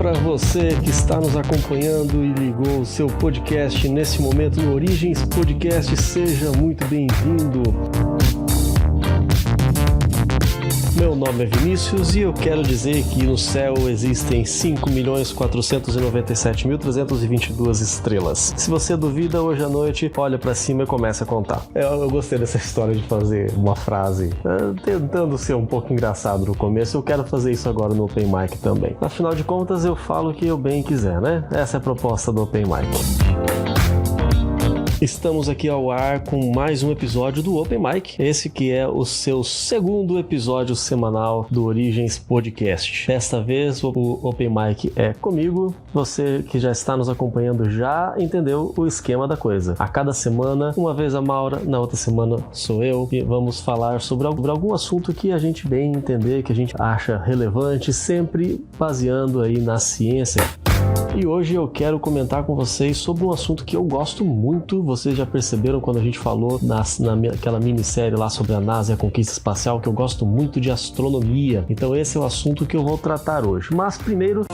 para você que está nos acompanhando e ligou o seu podcast nesse momento no Origens Podcast, seja muito bem-vindo. Meu nome é Vinícius e eu quero dizer que no céu existem 5.497.322 estrelas. Se você duvida, hoje à noite, olha pra cima e começa a contar. Eu gostei dessa história de fazer uma frase tentando ser um pouco engraçado no começo. Eu quero fazer isso agora no Open Mic também. Afinal de contas, eu falo o que eu bem quiser, né? Essa é a proposta do Open Mic. Estamos aqui ao ar com mais um episódio do Open Mic, esse que é o seu segundo episódio semanal do Origens Podcast. Desta vez o Open Mic é comigo, você que já está nos acompanhando já entendeu o esquema da coisa. A cada semana, uma vez a Maura, na outra semana sou eu, e vamos falar sobre algum assunto que a gente bem entender, que a gente acha relevante, sempre baseando aí na ciência. E hoje eu quero comentar com vocês sobre um assunto que eu gosto muito. Vocês já perceberam quando a gente falou naquela minissérie lá sobre a NASA e a conquista espacial, que eu gosto muito de astronomia. Então esse é o assunto que eu vou tratar hoje. Mas primeiro,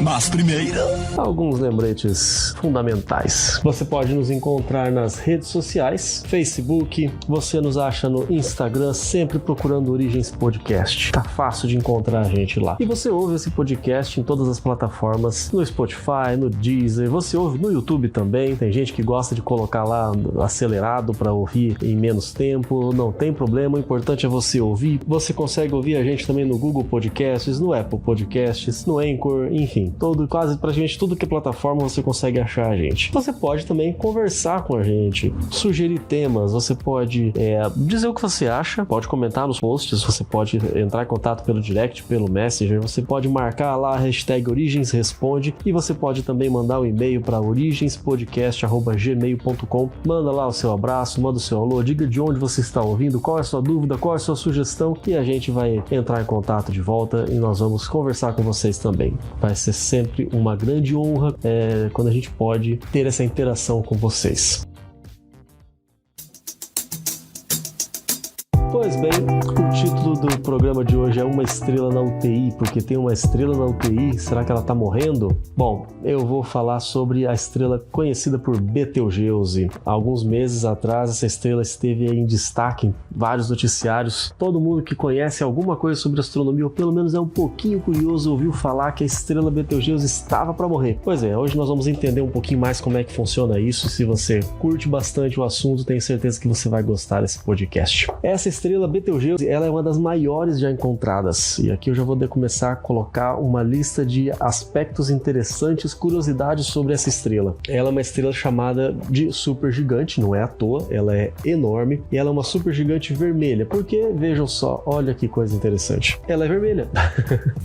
alguns lembretes fundamentais. Você pode nos encontrar nas redes sociais, Facebook, você nos acha no Instagram, sempre procurando Origens Podcast. Tá fácil de encontrar a gente lá. E você ouve esse podcast em todas as plataformas, no Spotify, no Deezer, você ouve no YouTube também. Tem gente que gosta de colocar lá acelerado para ouvir em menos tempo, não tem problema, o importante é você ouvir. Você consegue ouvir a gente também no Google Podcasts, no Apple Podcasts, no Anchor, enfim, quase praticamente tudo que é plataforma você consegue achar a gente. Você pode também conversar com a gente, sugerir temas, você pode dizer o que você acha, pode comentar nos posts, você pode entrar em contato pelo direct, pelo Messenger, você pode marcar lá a hashtag Origens Responde e você pode também mandar um e-mail para origenspodcast@gmail.com. Manda lá o seu abraço, manda o seu alô, diga de onde você está ouvindo, qual é a sua dúvida, qual é a sua sugestão e a gente vai entrar em contato de volta e nós vamos conversar com vocês também. Vai ser sempre uma grande honra quando a gente pode ter essa interação com vocês. Pois bem, o título do programa de hoje é Uma Estrela na UTI, porque tem uma estrela na UTI, será que ela está morrendo? Bom, eu vou falar sobre a estrela conhecida por Betelgeuse. Há alguns meses atrás, essa estrela esteve em destaque em vários noticiários. Todo mundo que conhece alguma coisa sobre astronomia, ou pelo menos é um pouquinho curioso, ouviu falar que a estrela Betelgeuse estava para morrer. Pois é, hoje nós vamos entender um pouquinho mais como é que funciona isso. Se você curte bastante o assunto, tenho certeza que você vai gostar desse podcast. Essa estrela Betelgeuse, ela é uma das maiores já encontradas, e aqui eu já vou começar a colocar uma lista de aspectos interessantes, curiosidades sobre essa estrela. Ela é uma estrela chamada de supergigante, não é à toa, ela é enorme, e ela é uma supergigante vermelha, porque, vejam só, olha que coisa interessante, ela é vermelha.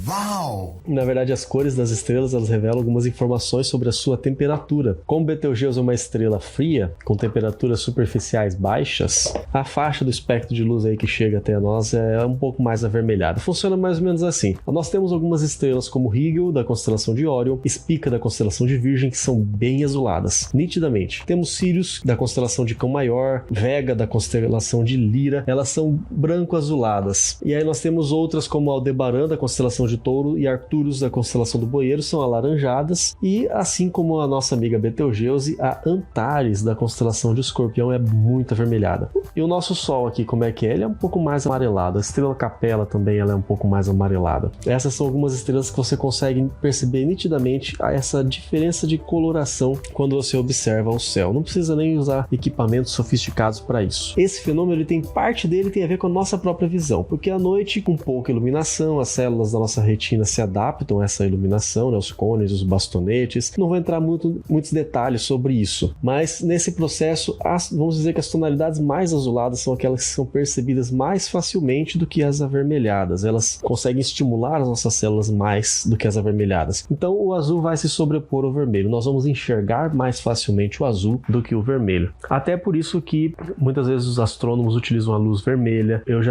Uau! Na verdade, as cores das estrelas, elas revelam algumas informações sobre a sua temperatura. Como Betelgeuse é uma estrela fria, com temperaturas superficiais baixas, a faixa do espectro de luz aí que chega até nós é um pouco mais avermelhada. Funciona mais ou menos assim. Nós temos algumas estrelas como Rigel, da constelação de Órion, Spica, da constelação de Virgem, que são bem azuladas, nitidamente. Temos Sirius, da constelação de Cão Maior, Vega, da constelação de Lira, elas são branco-azuladas. E aí nós temos outras como Aldebaran, da constelação de Touro, e Arcturus, da constelação do Boeiro, são alaranjadas. E assim como a nossa amiga Betelgeuse, a Antares, da constelação de Escorpião, é muito avermelhada. E o nosso Sol aqui, como é que é? Ele é um pouco mais amarelado. A estrela Capella também ela é um pouco mais amarelada. Essas são algumas estrelas que você consegue perceber nitidamente essa diferença de coloração quando você observa o céu. Não precisa nem usar equipamentos sofisticados para isso. Esse fenômeno, parte dele tem a ver com a nossa própria visão, porque à noite, com pouca iluminação, as células da nossa retina se adaptam a essa iluminação, né? Os cones, os bastonetes. Não vou entrar muitos detalhes sobre isso, mas nesse processo, vamos dizer que as tonalidades mais azuladas são aquelas que são percebidas mais facilmente do que as avermelhadas. Elas conseguem estimular as nossas células mais do que as avermelhadas. Então o azul vai se sobrepor ao vermelho. Nós vamos enxergar mais facilmente o azul do que o vermelho. Até por isso que muitas vezes os astrônomos utilizam a luz vermelha. Eu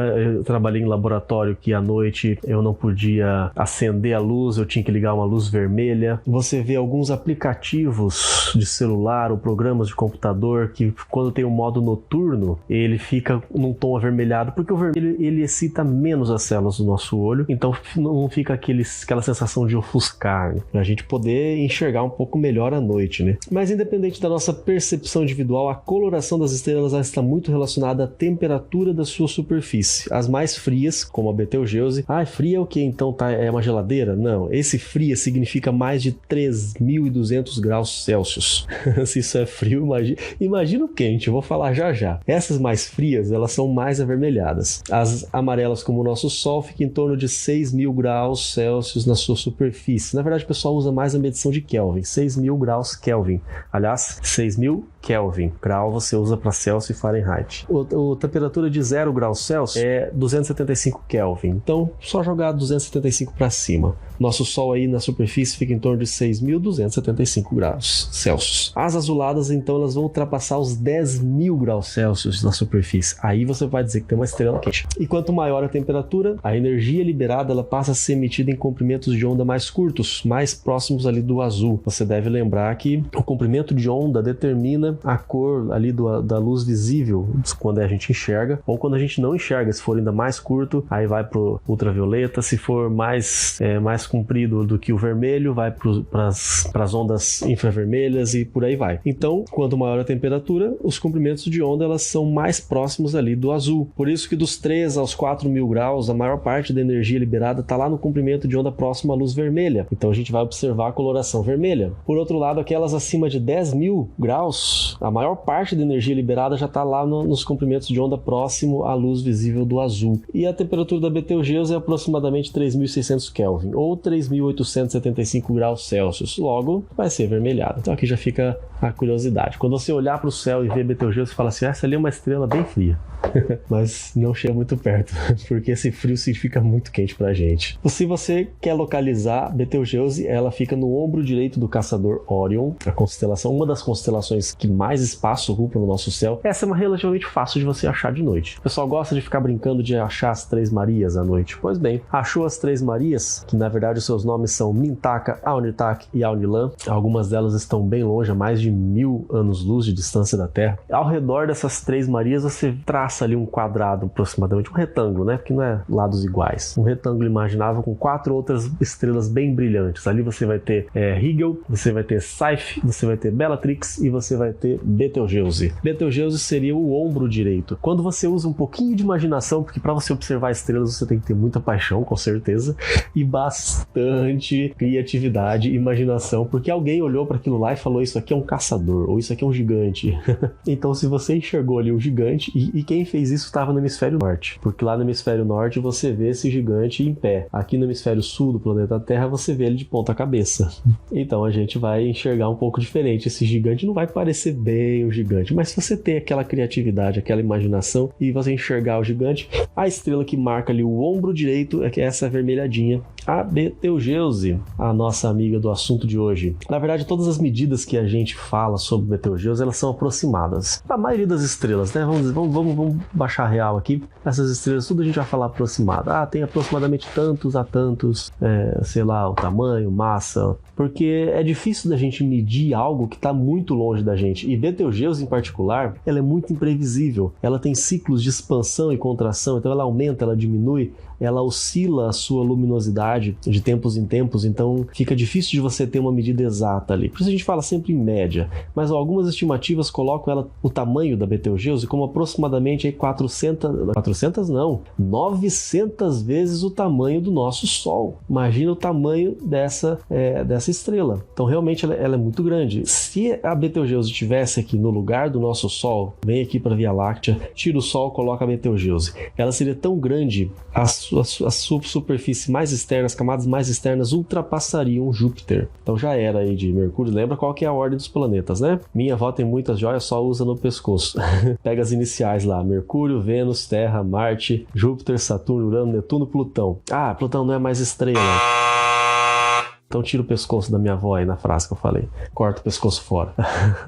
trabalhei em laboratório que à noite eu não podia acender a luz, eu tinha que ligar uma luz vermelha. Você vê alguns aplicativos de celular ou programas de computador que quando tem o modo noturno, ele fica num tom avermelhado, porque o vermelho ele excita menos as células do nosso olho, então não fica aquela sensação de ofuscar, né? Pra gente poder enxergar um pouco melhor à noite, né? Mas independente da nossa percepção individual, a coloração das estrelas está muito relacionada à temperatura da sua superfície. As mais frias, como a Betelgeuse, fria é o que? Então é uma geladeira? Não, esse fria significa mais de 3.200 graus Celsius. Se isso é frio, imagina o quente, eu vou falar já. Essas mais frias, elas são mais avermelhadas. As amarelas, como o nosso Sol, ficam em torno de 6.000 graus Celsius na sua superfície. Na verdade, o pessoal usa mais a medição de Kelvin, 6.000 graus Kelvin. Aliás, 6.000 Kelvin. Grau você usa para Celsius e Fahrenheit. A temperatura de 0 graus Celsius é 275 Kelvin. Então, só jogar 275 para cima. Nosso Sol aí na superfície fica em torno de 6.275 graus Celsius. As azuladas, então, elas vão ultrapassar os 10.000 graus Celsius na superfície. Aí você vai dizer que tem uma estrela quente. E quanto maior a temperatura, a energia liberada ela passa a ser emitida em comprimentos de onda mais curtos, mais próximos ali do azul. Você deve lembrar que o comprimento de onda determina a cor ali da luz visível quando a gente enxerga ou quando a gente não enxerga. Se for ainda mais curto, aí vai pro ultravioleta. Se for mais comprido do que o vermelho, vai para as ondas infravermelhas e por aí vai. Então, quanto maior a temperatura, os comprimentos de onda elas são mais próximos ali do azul. Por isso que dos 3 aos 4.000 graus, a maior parte da energia liberada está lá no comprimento de onda próximo à luz vermelha. Então a gente vai observar a coloração vermelha. Por outro lado, aquelas acima de 10.000 graus, a maior parte da energia liberada já está lá nos comprimentos de onda próximo à luz visível do azul. E a temperatura da Betelgeuse é aproximadamente 3.600 Kelvin, ou 3.875 graus Celsius. Logo, vai ser avermelhada. Então aqui já fica a curiosidade. Quando você olhar para o céu e ver Betelgeuse, você fala assim, essa ali é uma estrela bem fria. Mas não chega muito perto, porque esse frio significa muito quente pra gente. Se você quer localizar Betelgeuse, ela fica no ombro direito do caçador Orion, a constelação, uma das constelações que mais espaço ocupa no nosso céu. Essa é uma relativamente fácil de você achar de noite. O pessoal gosta de ficar brincando de achar as Três Marias à noite. Pois bem, achou as Três Marias, que na verdade os seus nomes são Mintaka, Aunitak e Aunilan. Algumas delas estão bem longe, a mais de 1.000 anos-luz de distância da Terra. Ao redor dessas Três Marias, você traça ali um quadrado aproximadamente, um retângulo, né? Porque não é lados iguais. Um retângulo imaginável com 4 outras estrelas bem brilhantes. Ali você vai ter Rigel, você vai ter Saiph, você vai ter Bellatrix e você vai ter Betelgeuse. Betelgeuse seria o ombro direito. Quando você usa um pouquinho de imaginação, porque para você observar estrelas você tem que ter muita paixão, com certeza, e bastante criatividade e imaginação, porque alguém olhou para aquilo lá e falou, isso aqui é um caçador, ou isso aqui é um gigante. Então se você enxergou ali um gigante, e quem fez isso estava no hemisfério norte, porque lá no hemisfério norte você vê esse gigante em pé. Aqui no hemisfério sul do planeta Terra você vê ele de ponta cabeça. Então a gente vai enxergar um pouco diferente. Esse gigante não vai parecer bem o gigante, mas se você tem aquela criatividade, aquela imaginação e você enxergar o gigante, a estrela que marca ali o ombro direito é essa vermelhadinha, a Betelgeuse, a nossa amiga do assunto de hoje. Na verdade, todas as medidas que a gente fala sobre Betelgeuse, elas são aproximadas. A maioria das estrelas, né? Vamos baixar a real aqui. Essas estrelas, tudo a gente vai falar aproximado. Tem aproximadamente tantos a tantos, sei lá, o tamanho, massa, porque é difícil da gente medir algo que está muito longe da gente. E Betelgeuse, em particular, ela é muito imprevisível. Ela tem ciclos de expansão e contração, então ela aumenta, ela diminui, ela oscila a sua luminosidade de tempos em tempos, então fica difícil de você ter uma medida exata ali. Por isso a gente fala sempre em média, mas algumas estimativas colocam o tamanho da Betelgeuse como aproximadamente 900 vezes o tamanho do nosso Sol. Imagina o tamanho dessa estrela. Então realmente ela é muito grande. Se a Betelgeuse estivesse aqui no lugar do nosso Sol, vem aqui para a Via Láctea, tira o Sol, coloca a Betelgeuse. Ela seria tão grande, a sua superfície mais externa, as camadas mais externas ultrapassariam Júpiter. Então já era aí de Mercúrio. Lembra qual que é a ordem dos planetas, né? Minha avó tem muitas joias, só usa no pescoço. Pega as iniciais lá: Mercúrio, Vênus, Terra, Marte, Júpiter, Saturno, Urano, Netuno, Plutão. Plutão não é mais estrela. Então tira o pescoço da minha avó aí na frase que eu falei. Corta o pescoço fora.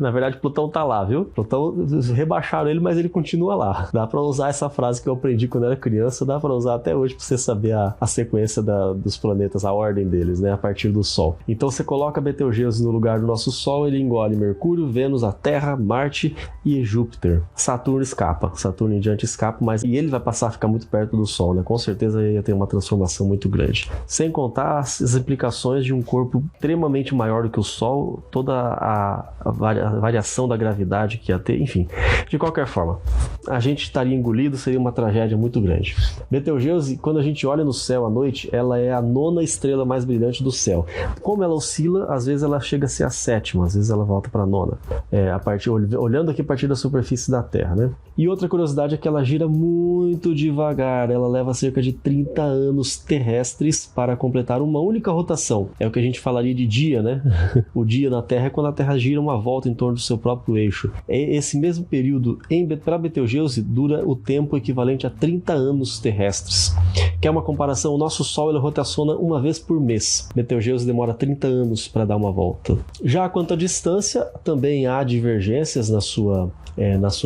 Na verdade, Plutão tá lá, viu? Plutão, rebaixaram ele, mas ele continua lá. Dá pra usar essa frase que eu aprendi quando era criança, dá pra usar até hoje pra você saber a sequência dos planetas, a ordem deles, né? A partir do Sol. Então você coloca Betelgeuse no lugar do nosso Sol, ele engole Mercúrio, Vênus, a Terra, Marte e Júpiter. Saturno escapa. Saturno em diante escapa, mas e ele vai passar a ficar muito perto do Sol, né? Com certeza ia ter uma transformação muito grande. Sem contar as implicações de um corpo extremamente maior do que o Sol, toda a variação da gravidade que ia ter, enfim. De qualquer forma, a gente estaria engolido, seria uma tragédia muito grande. Betelgeuse, quando a gente olha no céu à noite, ela é a 9ª estrela mais brilhante do céu. Como ela oscila, às vezes ela chega a ser a 7ª, às vezes ela volta para a 9ª. Olhando aqui a partir da superfície da Terra, né? E outra curiosidade é que ela gira muito devagar, ela leva cerca de 30 anos terrestres para completar uma única rotação. É o que a gente falaria de dia, né? O dia na Terra é quando a Terra gira uma volta em torno do seu próprio eixo. Esse mesmo período para Betelgeuse dura o tempo equivalente a 30 anos terrestres. Que é uma comparação, o nosso Sol ele rotaciona uma vez por mês. Betelgeuse demora 30 anos para dar uma volta. Já quanto à distância, também há divergências na sua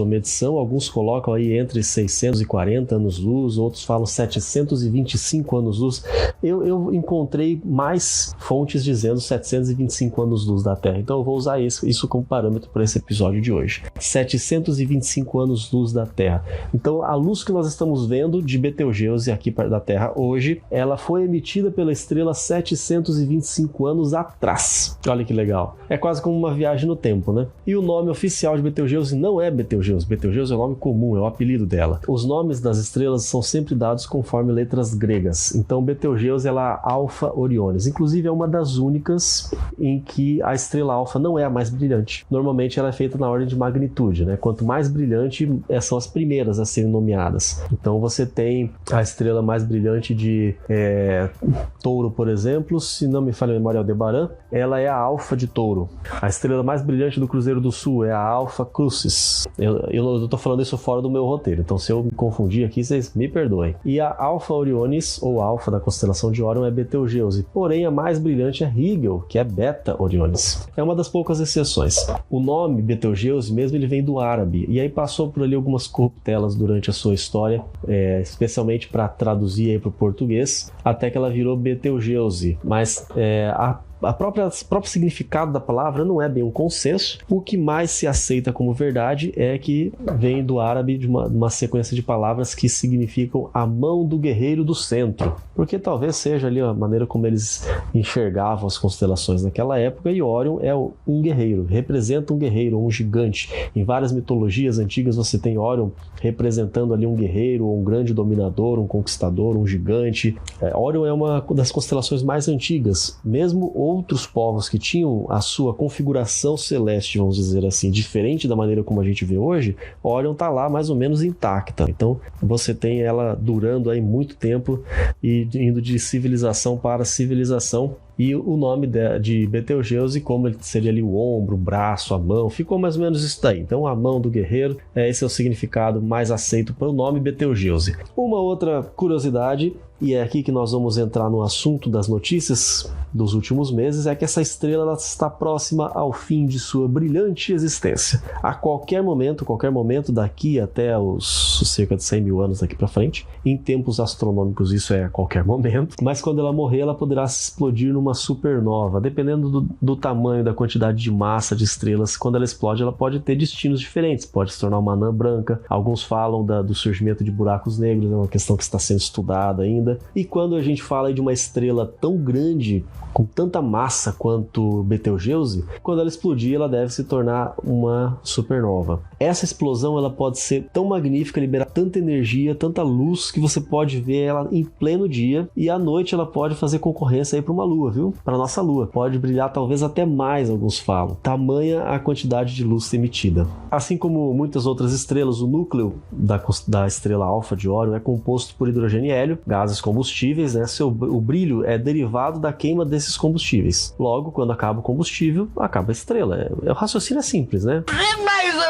medição. Alguns colocam aí entre 640 anos-luz, outros falam 725 anos-luz. Eu encontrei mais fontes dizendo 725 anos-luz da Terra, então eu vou usar isso como parâmetro para esse episódio de hoje. 725 anos-luz da Terra. Então a luz que nós estamos vendo de Betelgeuse aqui da Terra hoje, ela foi emitida pela estrela 725 anos atrás. Olha que legal. É quase como uma viagem no tempo, né? E o nome oficial de Betelgeuse não é Betelgeuse. Betelgeuse é o nome comum, é o apelido dela. Os nomes das estrelas são sempre dados conforme letras gregas. Então Betelgeuse ela é Alfa Orionis. Inclusive é uma das únicas em que a estrela alfa não é a mais brilhante. Normalmente ela é feita na ordem de magnitude, né? Quanto mais brilhante são as primeiras a serem nomeadas. Então você tem a estrela mais brilhante de Touro, por exemplo, se não me falha a memória, Aldebaran, ela é a Alfa de Touro. A estrela mais brilhante do Cruzeiro do Sul é a Alfa Crucis. Eu tô falando isso fora do meu roteiro, então se eu me confundir aqui, vocês me perdoem. E a Alfa Orionis, ou Alfa da constelação de Órion, é Betelgeuse. Porém, a mais brilhante é Rigel, que é Beta Orionis. É uma das poucas exceções. O nome Betelgeuse mesmo, ele vem do árabe, e aí passou por ali algumas corruptelas durante a sua história, especialmente para traduzir aí para o português, até que ela virou Betelgeuse. Mas o próprio significado da palavra não é bem um consenso. O que mais se aceita como verdade é que vem do árabe de uma sequência de palavras que significam a mão do guerreiro do centro, porque talvez seja ali a maneira como eles enxergavam as constelações naquela época, e Órion é um guerreiro, representa um guerreiro, um gigante. Em várias mitologias antigas você tem Órion representando ali um guerreiro, um grande dominador, um conquistador, um gigante. Órion é uma das constelações mais antigas, mesmo outros povos que tinham a sua configuração celeste, vamos dizer assim, diferente da maneira como a gente vê hoje, Órion está lá mais ou menos intacta. Então você tem ela durando aí muito tempo e indo de civilização para civilização. E o nome de Betelgeuse, como ele seria ali o ombro, o braço, a mão, ficou mais ou menos isso daí. Então a mão do guerreiro, esse é o significado mais aceito para o nome Betelgeuse. Uma outra curiosidade, e é aqui que nós vamos entrar no assunto das notícias dos últimos meses, é que essa estrela ela está próxima ao fim de sua brilhante existência. A qualquer momento daqui até os cerca de 100 mil anos daqui para frente, em tempos astronômicos isso é a qualquer momento, mas quando ela morrer ela poderá se explodir numa supernova. Dependendo do tamanho, da quantidade de massa de estrelas, quando ela explode ela pode ter destinos diferentes, pode se tornar uma anã branca. Alguns falam do surgimento de buracos negros, é uma questão que está sendo estudada ainda. E quando a gente fala de uma estrela tão grande, com tanta massa quanto Betelgeuse, quando ela explodir, ela deve se tornar uma supernova. Essa explosão ela pode ser tão magnífica, liberar tanta energia, tanta luz, que você pode ver ela em pleno dia, e à noite ela pode fazer concorrência aí para uma lua, viu? Para nossa lua. Pode brilhar talvez até mais, alguns falam. Tamanha a quantidade de luz emitida. Assim como muitas outras estrelas, o núcleo da estrela alfa de Órion é composto por hidrogênio e hélio, gases combustíveis, né? O brilho é derivado da queima desses combustíveis. Logo, quando acaba o combustível, acaba a estrela. O raciocínio é simples, né? Mais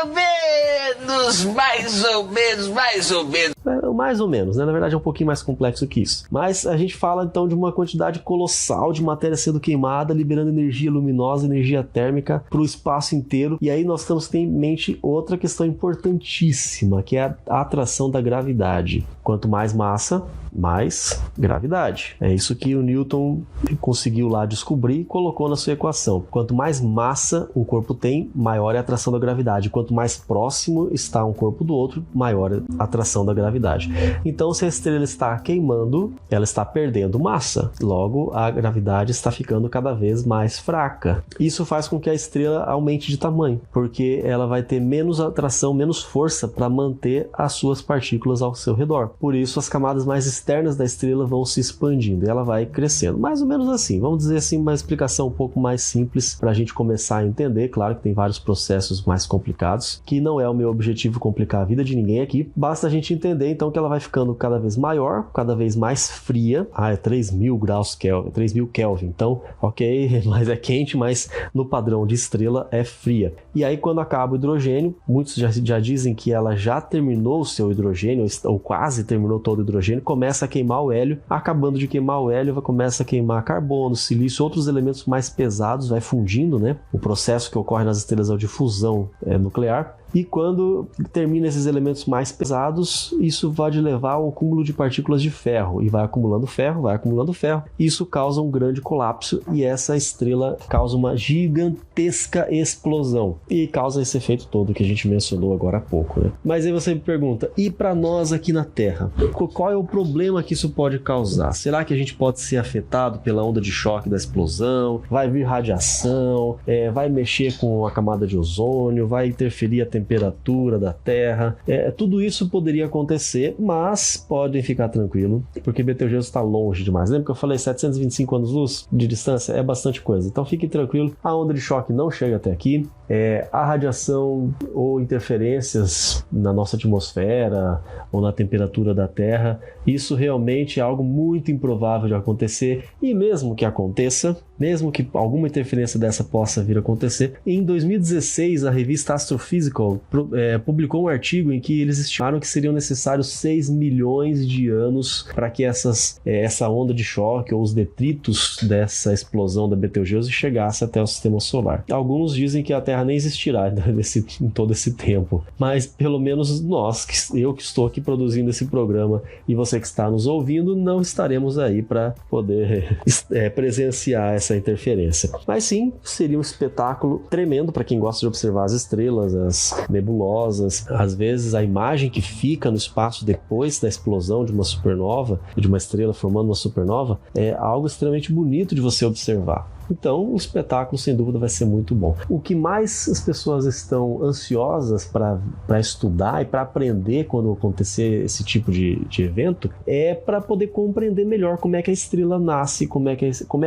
ou menos. mais ou menos, né? Na verdade é um pouquinho mais complexo que isso. Mas a gente fala então de uma quantidade colossal de matéria sendo queimada, liberando energia luminosa, energia térmica para o espaço inteiro. E aí nós temos que ter em mente outra questão importantíssima, que é a atração da gravidade. Quanto mais massa, mais gravidade. É isso que o Newton conseguiu lá descobrir e colocou na sua equação. Quanto mais massa um corpo tem, maior é a atração da gravidade. Quanto mais próximo está um corpo do outro, maior é a atração da gravidade. Então, se a estrela está queimando, ela está perdendo massa. Logo, a gravidade está ficando cada vez mais fraca. Isso faz com que a estrela aumente de tamanho, porque ela vai ter menos atração, menos força para manter as suas partículas ao seu redor. Por isso, as camadas mais externas da estrela vão se expandindo e ela vai crescendo. Mais ou menos assim, vamos dizer assim, uma explicação um pouco mais simples para a gente começar a entender. Claro que tem vários processos mais complicados, que não é o meu objetivo complicar a vida de ninguém aqui. Basta a gente entender então que ela vai ficando cada vez maior, cada vez mais fria. É 3.000 graus Kelvin, 3.000 Kelvin. Então, ok, mas é quente, mas no padrão de estrela é fria. E aí quando acaba o hidrogênio, muitos já dizem que ela já terminou o seu hidrogênio, ou quase terminou todo o hidrogênio, começa a queimar o hélio. Acabando de queimar o hélio, começa a queimar carbono, silício, outros elementos mais pesados, vai fundindo, né? O processo que ocorre nas estrelas é o de fusão nuclear. E quando termina esses elementos mais pesados, isso vai levar ao acúmulo de partículas de ferro. E vai acumulando ferro, vai acumulando ferro. Isso causa um grande colapso e essa estrela causa uma gigantesca explosão. E causa esse efeito todo que a gente mencionou agora há pouco, né? Mas aí você me pergunta, e para nós aqui na Terra? Qual é o problema que isso pode causar? Será que a gente pode ser afetado pela onda de choque da explosão? Vai vir radiação? Vai mexer com a camada de ozônio? Vai interferir a temperatura da Terra? Tudo isso poderia acontecer, mas podem ficar tranquilo, porque Betelgeuse está longe demais. Lembra que eu falei 725 anos-luz de distância? É bastante coisa. Então fique tranquilo, a onda de choque não chega até aqui. A radiação ou interferências na nossa atmosfera ou na temperatura da Terra, isso realmente é algo muito improvável de acontecer. E mesmo que aconteça, mesmo que alguma interferência dessa possa vir a acontecer, em 2016 a revista Astrophysical publicou um artigo em que eles estimaram que seriam necessários 6 milhões de anos para que essa onda de choque ou os detritos dessa explosão da Betelgeuse chegasse até o sistema solar. Alguns dizem que a Terra nem existirá em todo esse tempo, mas pelo menos eu que estou aqui produzindo esse programa e você que está nos ouvindo, não estaremos aí para poder presenciar essa interferência. Mas sim, seria um espetáculo tremendo para quem gosta de observar as estrelas, as nebulosas. Às vezes a imagem que fica no espaço depois da explosão de uma supernova, de uma estrela formando uma supernova, é algo extremamente bonito de você observar. Então, o espetáculo, sem dúvida, vai ser muito bom. O que mais as pessoas estão ansiosas para estudar e para aprender quando acontecer esse tipo de evento é para poder compreender melhor como é que a estrela nasce, como é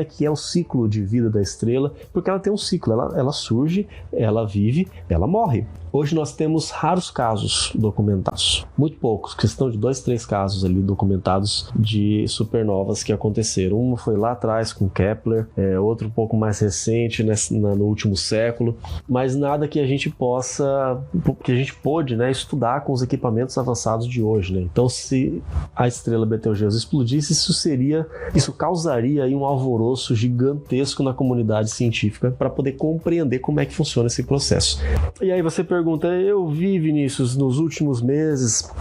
que é o ciclo de vida da estrela, porque ela tem um ciclo, ela surge, ela vive, ela morre. Hoje nós temos raros casos documentados, muito poucos, questão de 2, 3 casos ali documentados de supernovas que aconteceram. Um foi lá atrás com Kepler, outro um pouco mais recente, no último século, mas nada que a gente pôde, né, estudar com os equipamentos avançados de hoje, né? Então, se a estrela Betelgeuse explodisse, isso causaria aí um alvoroço gigantesco na comunidade científica para poder compreender como é que funciona esse processo. E aí você pergunta, eu vi, Vinícius, nos últimos meses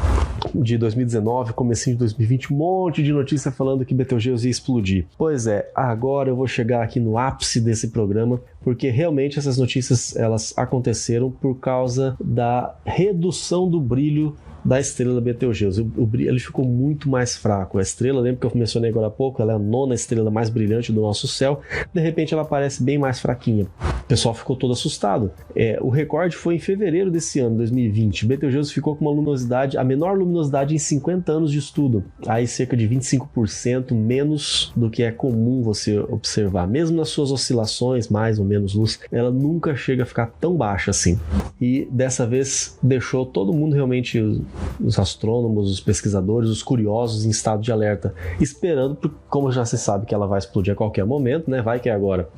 de 2019, comecinho de 2020, um monte de notícia falando que Betelgeuse ia explodir. Pois é, agora eu vou chegar aqui no ápice desse programa, porque realmente essas notícias elas aconteceram por causa da redução do brilho da estrela Betelgeuse. O brilho ele ficou muito mais fraco. A estrela, lembra que eu mencionei agora há pouco, ela é a 9ª estrela mais brilhante do nosso céu. De repente ela parece bem mais fraquinha. O pessoal ficou todo assustado. O recorde foi em fevereiro desse ano, 2020. Betelgeuse ficou com uma luminosidade, a menor luminosidade em 50 anos de estudo. Aí cerca de 25% menos do que é comum você observar. Mesmo nas suas oscilações, mais ou menos luz, ela nunca chega a ficar tão baixa assim. E dessa vez deixou todo mundo realmente os astrônomos, os pesquisadores, os curiosos em estado de alerta, esperando, como já se sabe que ela vai explodir a qualquer momento, né? Vai que é agora.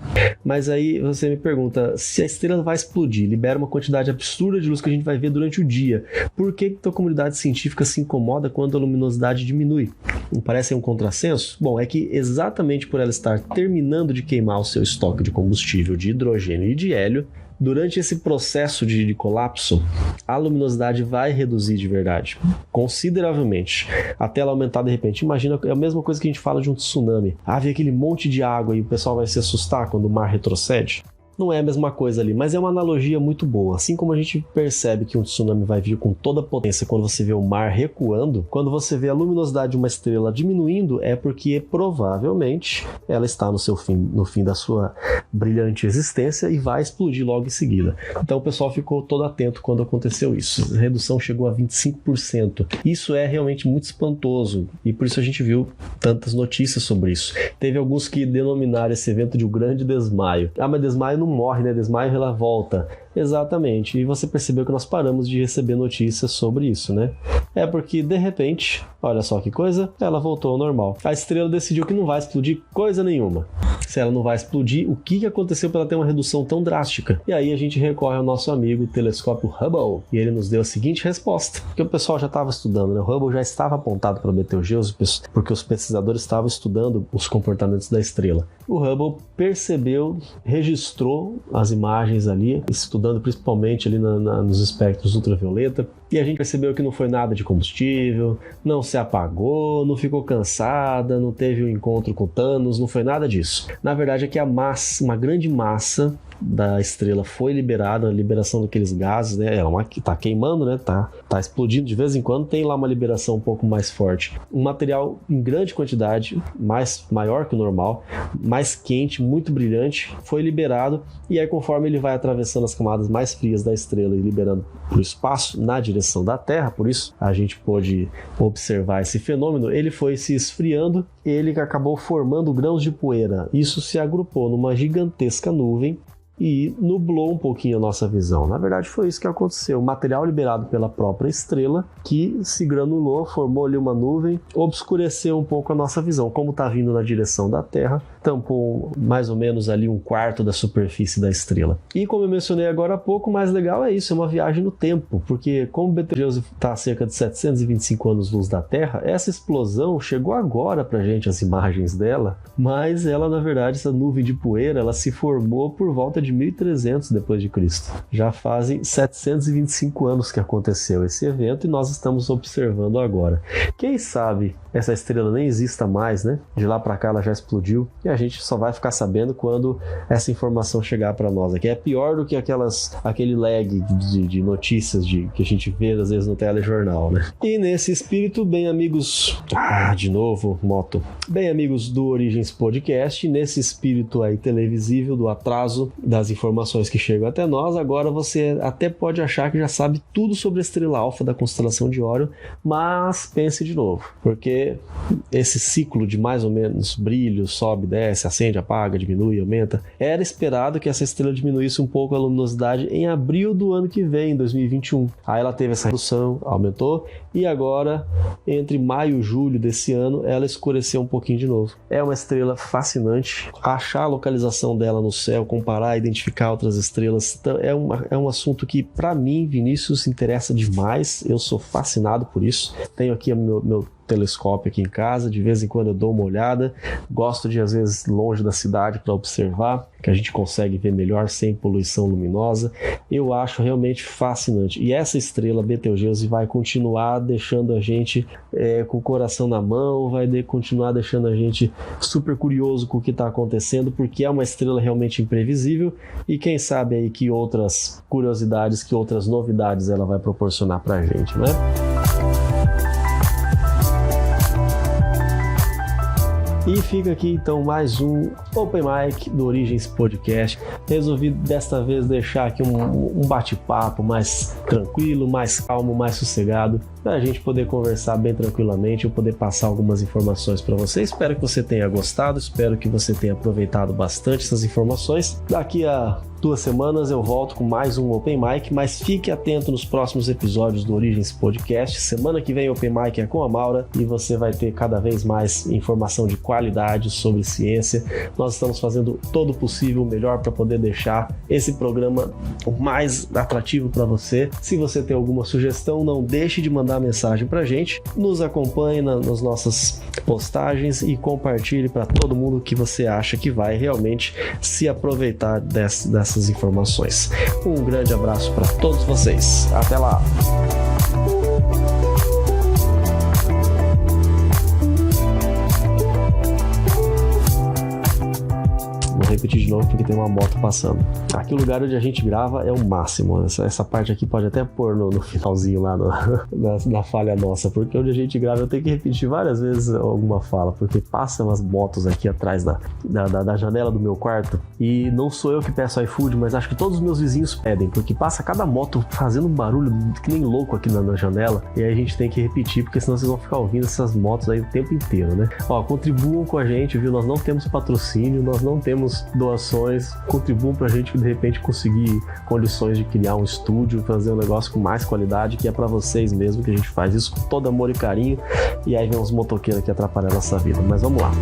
Mas aí você me pergunta, se a estrela vai explodir, libera uma quantidade absurda de luz que a gente vai ver durante o dia, por que a comunidade científica se incomoda quando a luminosidade diminui? Não parece um contrassenso? Bom, é que exatamente por ela estar terminando de queimar o seu estoque de combustível de hidrogênio e de hélio, durante esse processo de colapso, a luminosidade vai reduzir de verdade, consideravelmente, até ela aumentar de repente. Imagina, é a mesma coisa que a gente fala de um tsunami. Vem aquele monte de água e o pessoal vai se assustar quando o mar retrocede. Não é a mesma coisa ali, mas é uma analogia muito boa. Assim como a gente percebe que um tsunami vai vir com toda a potência quando você vê o mar recuando, quando você vê a luminosidade de uma estrela diminuindo, é porque provavelmente ela está no fim da sua brilhante existência e vai explodir logo em seguida. Então o pessoal ficou todo atento quando aconteceu isso. A redução chegou a 25%. Isso é realmente muito espantoso e por isso a gente viu tantas notícias sobre isso. Teve alguns que denominaram esse evento de um grande desmaio. Mas desmaio não morre, né? Desmaio ela volta. Exatamente. E você percebeu que nós paramos de receber notícias sobre isso, né? É porque, de repente, olha só que coisa, ela voltou ao normal. A estrela decidiu que não vai explodir coisa nenhuma. Se ela não vai explodir, o que aconteceu para ela ter uma redução tão drástica? E aí a gente recorre ao nosso amigo o telescópio Hubble, e ele nos deu a seguinte resposta, que o pessoal já estava estudando, né? O Hubble já estava apontado para Betelgeuse, porque os pesquisadores estavam estudando os comportamentos da estrela. O Hubble percebeu, registrou as imagens ali, estudando principalmente ali nos espectros ultravioleta, e a gente percebeu que não foi nada de combustível, não se apagou, não ficou cansada, não teve um encontro com Thanos, não foi nada disso. Na verdade é que uma grande massa da estrela foi liberada, a liberação daqueles gases, né? Ela tá queimando, né? Tá explodindo de vez em quando, tem lá uma liberação um pouco mais forte. Um material em grande quantidade, maior que o normal, mais quente, muito brilhante, foi liberado, e aí conforme ele vai atravessando as camadas mais frias da estrela e liberando para o espaço na direção da Terra, por isso a gente pôde observar esse fenômeno, ele foi se esfriando, ele acabou formando grãos de poeira. Isso se agrupou numa gigantesca nuvem e nublou um pouquinho a nossa visão. Na verdade foi isso que aconteceu, o material liberado pela própria estrela que se granulou, formou ali uma nuvem, obscureceu um pouco a nossa visão. Como está vindo na direção da Terra, tampou mais ou menos ali 1/4 da superfície da estrela. E como eu mencionei agora há pouco, o mais legal é isso, é uma viagem no tempo, porque como Betelgeuse está a cerca de 725 anos-luz da Terra, essa explosão chegou agora pra gente, as imagens dela, mas ela, na verdade, essa nuvem de poeira, ela se formou por volta de 1300 depois de Cristo. Já fazem 725 anos que aconteceu esse evento e nós estamos observando agora. Quem sabe essa estrela nem exista mais, né? De lá para cá ela já explodiu e a gente só vai ficar sabendo quando essa informação chegar para nós aqui. É pior do que aquele lag de notícias que a gente vê às vezes no telejornal, né? E nesse espírito, bem amigos... de novo, moto. Bem amigos do Origens Podcast, nesse espírito aí televisível do atraso das informações que chegam até nós, agora você até pode achar que já sabe tudo sobre a estrela alfa da constelação de Órion, mas pense de novo, porque esse ciclo de mais ou menos brilho, sobe, desce, acende, apaga, diminui, aumenta, era esperado que essa estrela diminuísse um pouco a luminosidade em abril do ano que vem, em 2021. Aí ela teve essa redução, aumentou, e agora, entre maio e julho desse ano, ela escureceu um pouquinho de novo. É uma estrela fascinante, achar a localização dela no céu, comparar, identificar outras estrelas, é um assunto que, para mim, Vinícius, interessa demais. Eu sou fascinado por isso. Tenho aqui meu telescópio aqui em casa, de vez em quando eu dou uma olhada, gosto de às vezes longe da cidade para observar, que a gente consegue ver melhor sem poluição luminosa. Eu acho realmente fascinante, e essa estrela Betelgeuse vai continuar deixando a gente com o coração na mão, vai continuar deixando a gente super curioso com o que está acontecendo, porque é uma estrela realmente imprevisível, e quem sabe aí que outras curiosidades, que outras novidades ela vai proporcionar para a gente, né? E fica aqui então mais um Open Mic do Origens Podcast. Resolvi desta vez deixar aqui um bate-papo mais tranquilo, mais calmo, mais sossegado, para a gente poder conversar bem tranquilamente, eu poder passar algumas informações para você. Espero que você tenha gostado, espero que você tenha aproveitado bastante essas informações. Daqui a 2 semanas eu volto com mais um Open Mic, mas fique atento nos próximos episódios do Origens Podcast. Semana que vem o Open Mic é com a Maura e você vai ter cada vez mais informação de qualidade sobre ciência. Nós estamos fazendo todo o possível, o melhor para poder deixar esse programa o mais atrativo para você. Se você tem alguma sugestão, não deixe de mandar mensagem para a gente. Nos acompanhe nas nossas postagens e compartilhe para todo mundo que você acha que vai realmente se aproveitar dessas informações. Um grande abraço para todos vocês. Até lá! Vou repetir de novo porque tem uma moto passando. Aqui o lugar onde a gente grava é o máximo. Essa parte aqui pode até pôr no finalzinho lá na falha nossa, porque onde a gente grava eu tenho que repetir várias vezes alguma fala, porque passam as motos aqui atrás da janela do meu quarto e não sou eu que peço iFood, mas acho que todos os meus vizinhos pedem, porque passa cada moto fazendo um barulho que nem louco aqui na janela e aí a gente tem que repetir, porque senão vocês vão ficar ouvindo essas motos aí o tempo inteiro, né? Ó, contribuam com a gente, viu? Nós não temos patrocínio, nós não temos doações, contribuam pra gente de repente conseguir condições de criar um estúdio, fazer um negócio com mais qualidade, que é pra vocês mesmo que a gente faz isso com todo amor e carinho, e aí vem uns motoqueiros que atrapalham a nossa vida, mas vamos lá.